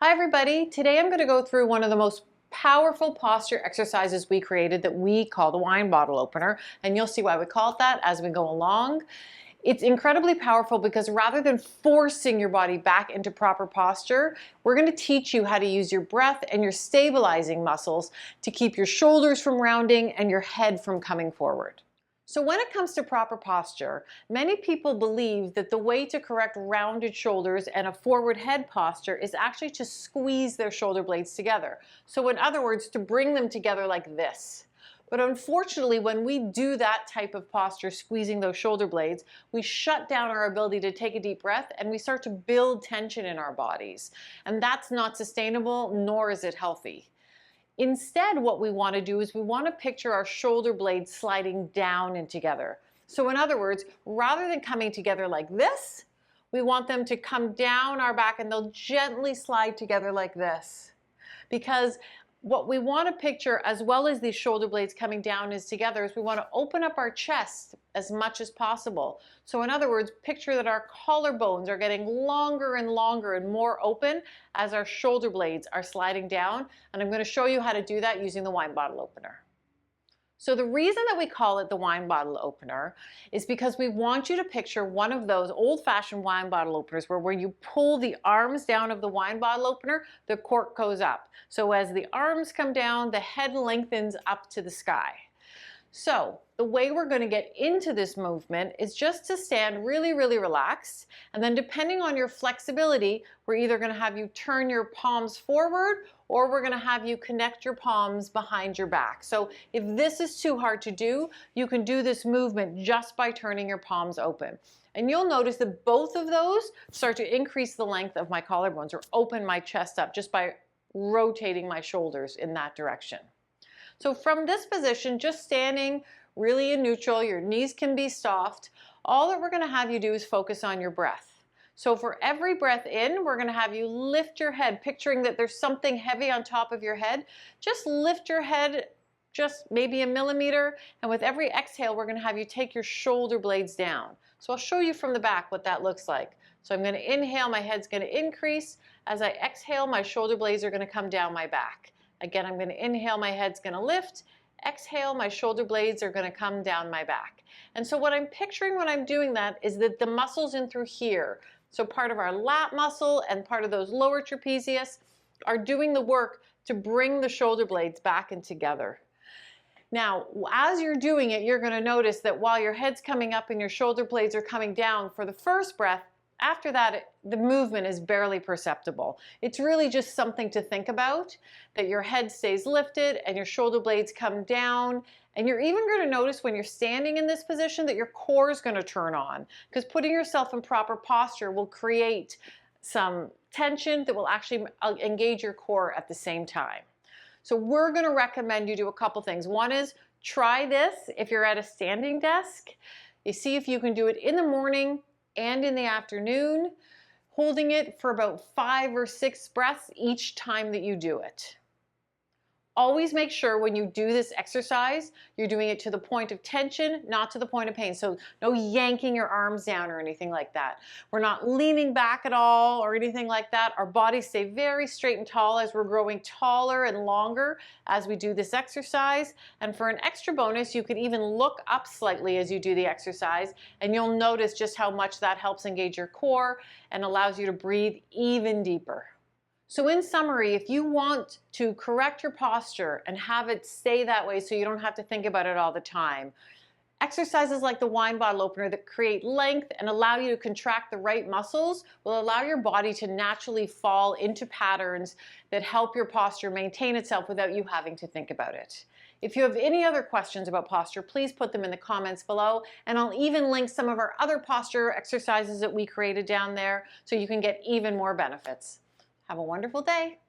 Hi everybody, today I'm going to go through one of the most powerful posture exercises we created that we call the wine bottle opener, and you'll see why we call it that as we go along. It's incredibly powerful because rather than forcing your body back into proper posture, we're going to teach you how to use your breath and your stabilizing muscles to keep your shoulders from rounding and your head from coming forward. So when it comes to proper posture, many people believe that the way to correct rounded shoulders and a forward head posture is actually to squeeze their shoulder blades together. So in other words, to bring them together like this. But unfortunately, when we do that type of posture, squeezing those shoulder blades, we shut down our ability to take a deep breath and we start to build tension in our bodies. And that's not sustainable, nor is it healthy. Instead, what we want to do is we want to picture our shoulder blades sliding down and together. So in other words, rather than coming together like this, we want them to come down our back and they'll gently slide together like this. Because what we want to picture, as well as these shoulder blades coming down is together, is we want to open up our chest as much as possible. So in other words, picture that our collarbones are getting longer and longer and more open as our shoulder blades are sliding down. And I'm going to show you how to do that using the wine bottle opener. So the reason that we call it the wine bottle opener is because we want you to picture one of those old-fashioned wine bottle openers where you pull the arms down of the wine bottle opener, the cork goes up. So as the arms come down, the head lengthens up to the sky. So the way we're going to get into this movement is just to stand really, really relaxed. And then depending on your flexibility, we're either going to have you turn your palms forward or we're going to have you connect your palms behind your back. So if this is too hard to do, you can do this movement just by turning your palms open. And you'll notice that both of those start to increase the length of my collarbones or open my chest up just by rotating my shoulders in that direction. So from this position, just standing really in neutral, your knees can be soft. All that we're going to have you do is focus on your breath. So for every breath in, we're going to have you lift your head, picturing that there's something heavy on top of your head. Just lift your head just maybe a millimeter, and with every exhale, we're going to have you take your shoulder blades down. So I'll show you from the back what that looks like. So I'm going to inhale, my head's going to increase. As I exhale, my shoulder blades are going to come down my back. Again, I'm going to inhale, my head's going to lift. Exhale, my shoulder blades are going to come down my back. And so what I'm picturing when I'm doing that is that the muscles in through here, so part of our lat muscle and part of those lower trapezius, are doing the work to bring the shoulder blades back and together. Now, as you're doing it, you're going to notice that while your head's coming up and your shoulder blades are coming down for the first breath, after that, the movement is barely perceptible. It's really just something to think about, that your head stays lifted and your shoulder blades come down. And you're even going to notice when you're standing in this position that your core is going to turn on, because putting yourself in proper posture will create some tension that will actually engage your core at the same time. So we're going to recommend you do a couple things. One is try this if you're at a standing desk. You see if you can do it in the morning and in the afternoon, holding it for about 5 or 6 breaths each time that you do it. Always make sure when you do this exercise, you're doing it to the point of tension, not to the point of pain. So no yanking your arms down or anything like that. We're not leaning back at all or anything like that. Our bodies stay very straight and tall as we're growing taller and longer as we do this exercise. And for an extra bonus, you could even look up slightly as you do the exercise, and you'll notice just how much that helps engage your core and allows you to breathe even deeper. So in summary, if you want to correct your posture and have it stay that way so you don't have to think about it all the time, exercises like the wine bottle opener that create length and allow you to contract the right muscles will allow your body to naturally fall into patterns that help your posture maintain itself without you having to think about it. If you have any other questions about posture, please put them in the comments below, and I'll even link some of our other posture exercises that we created down there so you can get even more benefits. Have a wonderful day.